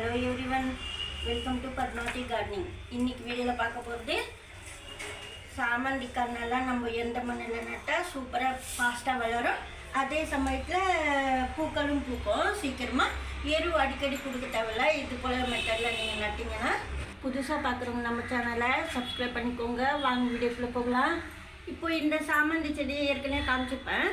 Hello everyone, welcome to பர்னாட்டி gardening. இன்றைக்கி வீடியோவில் பார்க்க போகிறது சாமந்தி கண்ணெல்லாம் நம்ம எந்த மண்ணில் நட்டால் சூப்பராக ஃபாஸ்ட்டாக வளரும், அதே சமயத்தில் பூக்களும் பூக்கும் சீக்கிரமாக. எரு அடிக்கடி கொடுக்க தேவையில்ல. இது போல் மெத்தடில் நீங்கள் நட்டிங்கன்னா புதுசாக பார்க்குறவங்க நம்ம சேனலை சப்ஸ்கிரைப் பண்ணிக்கோங்க. வாங்க வீடியோக்குள்ளே போகலாம். இப்போ இந்த சாமந்தி செடியை ஏற்கனவே காமிச்சிப்பேன்.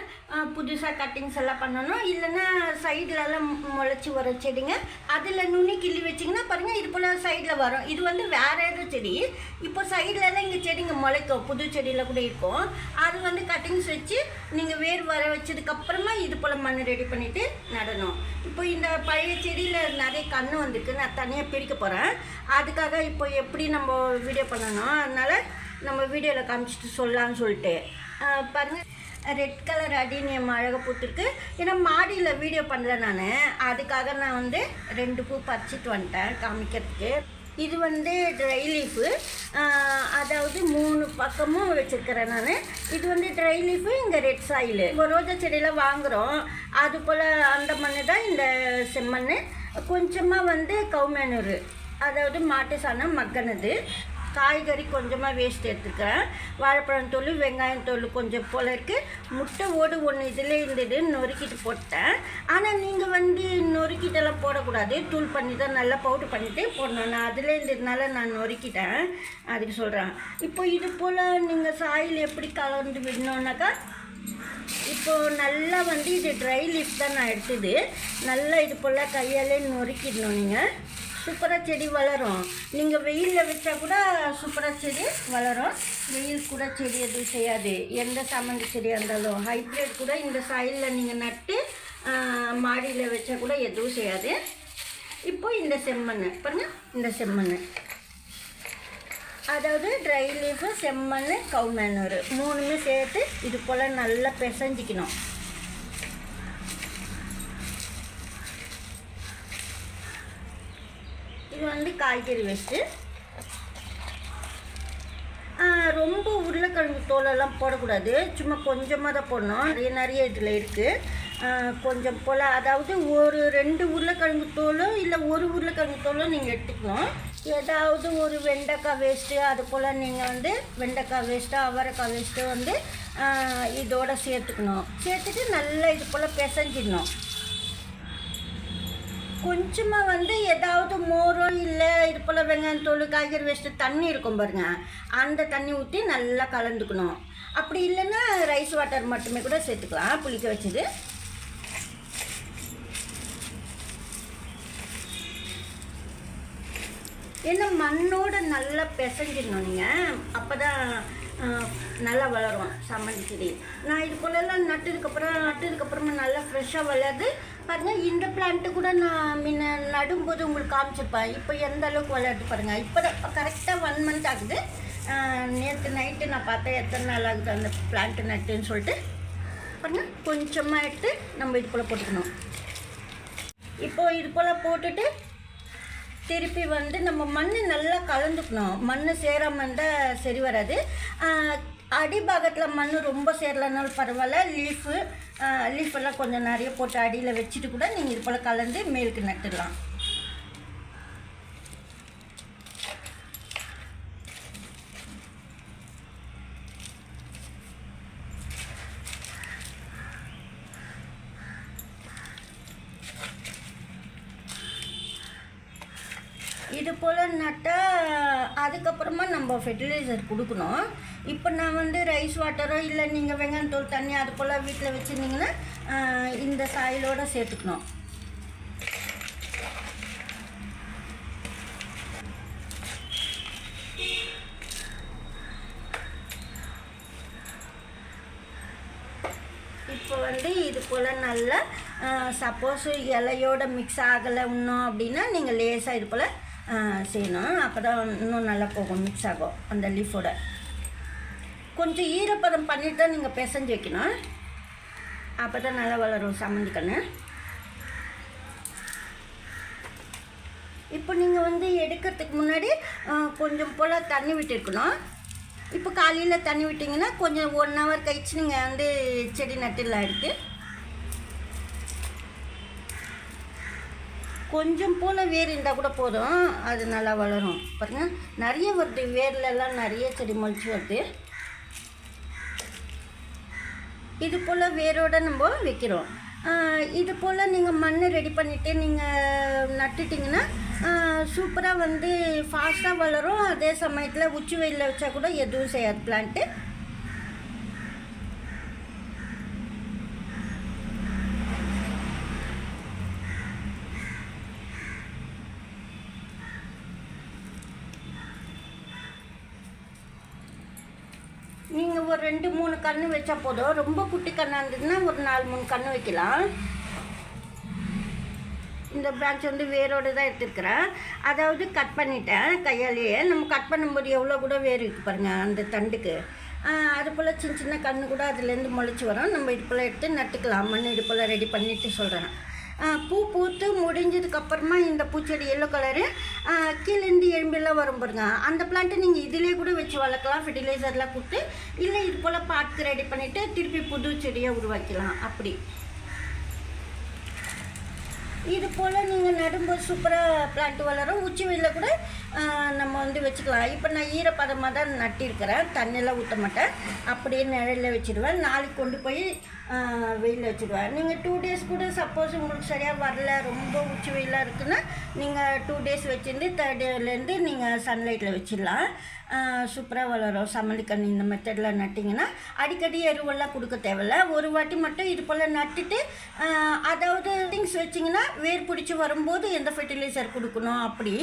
புதுசாக கட்டிங்ஸ் எல்லாம் பண்ணணும், இல்லைன்னா சைட்லலாம் முளைச்சி வர செடிங்க அதில் நுனி கிள்ளி வச்சிங்கன்னா பாருங்கள், இது போல் சைடில் வரும். இது வந்து வேறு ஏதோ செடி. இப்போ சைட்லலாம் இங்கே செடிங்க முளைக்கும், புது செடியில் கூட இருக்கும். அது வந்து கட்டிங்ஸ் வச்சு நீங்கள் வேர் வர வச்சதுக்கப்புறமா இது போல் மண் ரெடி பண்ணிவிட்டு நடணும். இப்போ இந்த பழைய செடியில் நிறைய கன்று வந்திருக்கு, நான் தனியாக பிரிக்க போகிறேன். அதுக்காக இப்போ எப்படி நம்ம வீடியோ பண்ணணும், அதனால் நம்ம வீடியோவில் காமிச்சிட்டு சொல்லலான்னு சொல்லிட்டு பாருங்கள். ரெட் கலர் அடினியம் அழகாக பூத்துருக்கு. ஏன்னா மாடியில் வீடியோ பண்ணல நான், அதுக்காக நான் வந்து 2 பூ பறிச்சிட்டு வந்துட்டேன் காமிக்கிறதுக்கு. இது வந்து ட்ரை லீஃபு, அதாவது 3 பக்கமும் வச்சுருக்கிறேன் நான். இது வந்து ட்ரை லீஃபு, இங்கே ரெட் சாயிலு. இப்போ ரோஜா செடியில் வாங்குகிறோம், அது போல் அந்த மண் தான் இந்த செம்மண். கொஞ்சமாக வந்து கவுமேனூர், அதாவது மாட்டு சாணம் மக்கனது. காய்கறி கொஞ்சமாக வேஸ்ட் எடுத்துக்கிறேன். வாழைப்பழம் தோல், வெங்காயம் தோல் கொஞ்சம் போல் இருக்குது. முட்டை ஓடு ஒன்று இதில் இருந்தது, நொறுக்கிட்டு போட்டேன். ஆனால் நீங்கள் வந்து நொறுக்கிட்டெல்லாம் போடக்கூடாது, தூள் பண்ணி தான் நல்லா பவுட்ரு பண்ணிவிட்டு போடணும். நான் அதில் இருந்ததுனால நான் நொறுக்கிட்டேன், அதுக்கு சொல்கிறேன். இப்போ இது போல் நீங்கள் சாயில் எப்படி கலந்து விடணுன்னாக்கா, இப்போது நல்லா வந்து இது ட்ரை லீஃப் தான் நான் எடுத்தது. நல்லா இது போல் கையாலே நொறுக்கிடணும். நீங்கள் சூப்பராக செடி வளரும். நீங்கள் வெயிலில் வச்சா கூட சூப்பராக செடி வளரும். வெயில் கூட செடி எதுவும் செய்யாது. எந்த சாமந்தி செடியாக இருந்தாலும் ஹைப்ரிட் கூட இந்த சாயிலில் நீங்கள் நட்டு மாடியில் வச்சா கூட எதுவும் செய்யாது. இப்போ இந்த செம்மண் பாருங்கள், இந்த செம்மண் அதாவது ட்ரை லீஃபு, செம்மண், கவுமேனூர் 3மே சேர்த்து இது போல் நல்லா பிசைஞ்சிக்கணும். இது வந்து காய்கறி வேஸ்ட்டு. ரொம்ப உருளைக்கிழங்கு தோலெல்லாம் போடக்கூடாது, சும்மா கொஞ்சமாக தான் போடணும். நிறைய இதில் இருக்குது. கொஞ்சம் போல், அதாவது ஒரு 2 உருளைக்கிழங்கு தோலோ இல்லை 1 உருளைக்கிழங்கு தோலோ நீங்கள் எடுத்துக்கணும். ஏதாவது ஒரு வெண்டைக்காய் வேஸ்ட்டு, அது போல் நீங்கள் வந்து வெண்டைக்காய் வேஸ்ட்டு, அவரைக்காய் வேஸ்ட்டு வந்து இதோடு சேர்த்துக்கணும். சேர்த்துட்டு நல்லா இது போல் பிசைஞ்சிடணும். கொஞ்சமாக வந்து ஏதாவது மோரோ இல்லை இது போல் வெங்காயத்தோல், காய்கறி வேஸ்ட்டு தண்ணி இருக்கும் பாருங்கள், அந்த தண்ணி ஊற்றி நல்லா கலந்துக்கணும். அப்படி இல்லைன்னா ரைஸ் வாட்டர் மட்டுமே கூட சேர்த்துக்கலாம், புளிக்க வச்சது. ஏன்னா மண்ணோடு நல்லா பிசைஞ்சிடணும் நீங்கள், அப்போ தான் நல்லா வளரும் சாமந்தி செடி. நான் இது போலெல்லாம் நட்டதுக்கப்புறமா நல்லா ஃப்ரெஷ்ஷாக வளருது பாருங்கள். இந்த பிளான்ட்டு கூட நான் முன்ன நடும்போது உங்களுக்கு காமிச்சிருப்பேன். இப்போ எந்த அளவுக்கு வளருது பாருங்கள். இப்போ தான் கரெக்டாக 1 மந்த் ஆகுது. நேற்று நைட்டு நான் பார்த்தேன் எத்தனை நாள் ஆகுது அந்த பிளான்ட்டு நட்டுன்னு சொல்லிட்டு. பாருங்கள், கொஞ்சமாக எடுத்து நம்ம இது போல் போட்டுக்கணும். இப்போது இது போல் போட்டுட்டு திருப்பி வந்து நம்ம மண் நல்லா கலந்துக்கணும். மண் சேராமல் இருந்தால் சரி வராது. அடிபாகத்தில் மண் ரொம்ப சேரலனாலும் பரவாயில்ல. லீஃபெல்லாம் கொஞ்சம் நிறைய போட்டு அடியில் வச்சுட்டு கூட நீங்கள் இது போல் கலந்து மேலுக்கு நட்டுடலாம். இது போல் நட்டால் அதுக்கப்புறமா நம்ம ஃபெர்டிலைசர் கொடுக்கணும். இப்போ நான் வந்து ரைஸ் வாட்டரோ இல்லை நீங்கள் வெங்காயத்தோல் தண்ணி அது போல் வீட்டில் வச்சுருந்தீங்கன்னா இந்த சாயிலோடு சேர்த்துக்கணும். இப்போ வந்து இது போல் நல்லா சப்போஸ் இலையோடு மிக்ஸ் ஆகலை இன்னும் அப்படின்னா நீங்கள் லேசாக இது போல் செய்யணும். அப்போ தான் இன்னும் நல்லா போகும், மிக்ஸ் ஆகும் அந்த லீஃபோட. கொஞ்சம் ஈரப்பதம் பண்ணிட்டு தான் நீங்கள் பிசைஞ்சு வைக்கணும், அப்போ தான் நல்லா வளரும் சாமந்தி கன்று. இப்போ நீங்கள் வந்து எடுக்கிறதுக்கு முன்னாடி கொஞ்சம் போல் தண்ணி விட்டுருக்கணும். இப்போ காலையில் தண்ணி விட்டிங்கன்னா கொஞ்சம் 1 hour கழிச்சு நீங்கள் வந்து செடி நட்டுலாம் எடுத்து கொஞ்சம் போல் வேர் இருந்தால் கூட போதும், அது நல்லா வளரும். பாருங்கள் நிறைய வருது, வேர்லெல்லாம் நிறைய செடி முளைச்சி வருது. இது போல் வேரோடு நம்ம வைக்கிறோம். இது போல் நீங்கள் மண் ரெடி பண்ணிவிட்டு நீங்கள் நட்டுட்டிங்கன்னா சூப்பராக வந்து ஃபாஸ்ட்டாக வளரும். அதே சமயத்தில் உச்சி வெயிலில் வச்சா கூட எதுவும் செய்யாது பிளான்ட்டு. நீங்கள் ஒரு 2-3 கன்று வச்சா போதும். ரொம்ப குட்டி கண்ணாக இருந்ததுன்னா ஒரு 4-3 கன்று வைக்கலாம். இந்த பிரான்ச் வந்து வேரோடு தான் எடுத்துருக்கிறேன், அதாவது கட் பண்ணிட்டேன் கையாலேயே. நம்ம கட் பண்ணும்போது எவ்வளோ கூட வேர் இருக்குது பாருங்கள் அந்த தண்டுக்கு. அது போல் சின்ன சின்ன கன்று கூட அதுலேருந்து முளைச்சி வரும். நம்ம இது போல் எடுத்து நட்டுக்கலாம். மண் இது போல் ரெடி பண்ணிவிட்டு சொல்கிறேன். பூ பூத்து முடிஞ்சதுக்கப்புறமா இந்த பூச்செடி எல்லோ கலரு கீழேருந்து எலும்பெல்லாம் வரும் பாருங்க. அந்த பிளான்ட்டை நீங்கள் இதிலே கூட வச்சு வளர்க்கலாம், ஃபெர்டிலைசர்லாம் கொடுத்து. இல்லை இது போல் பாட்டுக்கு ரெடி பண்ணிவிட்டு திருப்பி புது செடியை உருவாக்கலாம். அப்படி இது போல் நீங்கள் நடும்போது சூப்பராக பிளான்ட் வளரும். உச்சி வெயிலில் கூட நம்ம வந்து வச்சுக்கலாம். இப்போ நான் ஈரப்பதமாக தான் நட்டிருக்கிறேன், தண்ணியெல்லாம் ஊற்ற மாட்டேன், அப்படியே நிழலில் வச்சுடுவேன். நாளைக்கு கொண்டு போய் வெயிலில் வச்சுடுவேன். நீங்கள் 2 டேஸ் கூட சப்போஸ் உங்களுக்கு சரியாக வரல, ரொம்ப உச்சி வெயிலாக இருக்குன்னா நீங்கள் 2 டேஸ் வச்சுருந்து 3rd டேலேருந்து நீங்கள் சன்லைட்டில் வச்சிடலாம். சூப்பராக வளரும். சமலிக்கண்ணி இந்த மெத்தடில் நட்டிங்கன்னா அடிக்கடி எருவெல்லாம் கொடுக்க தேவையில்ல. ஒரு வாட்டி மட்டும் இது போல் நட்டுட்டு அதாவது திங்ஸ் வச்சிங்கன்னா வேர் பிடிச்சி வரும்போது எந்த ஃபெர்டிலைசர் கொடுக்கணும் அப்படி.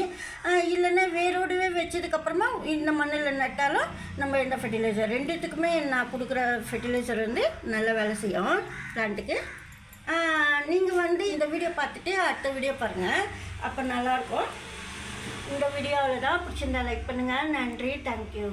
இல்லைன்னா வேரோடவே வச்சதுக்கப்புறமா இந்த மண்ணில் நட்டாலும் நம்ம எந்த ஃபெர்டிலைசர், ரெண்டுத்துக்குமே நான் கொடுக்குற ஃபெர்டிலைசர் வந்து நல்ல வேலை செய்யும் பிளான்ட்டுக்கு. நீங்கள் வந்து இந்த வீடியோ பார்த்துட்டு அடுத்த வீடியோ பாருங்கள், அப்போ நல்லாயிருக்கும். இந்த வீடியோவில் தான் பிடிச்சிருந்தா லைக் பண்ணுங்கள். நன்றி, தேங்க்யூ.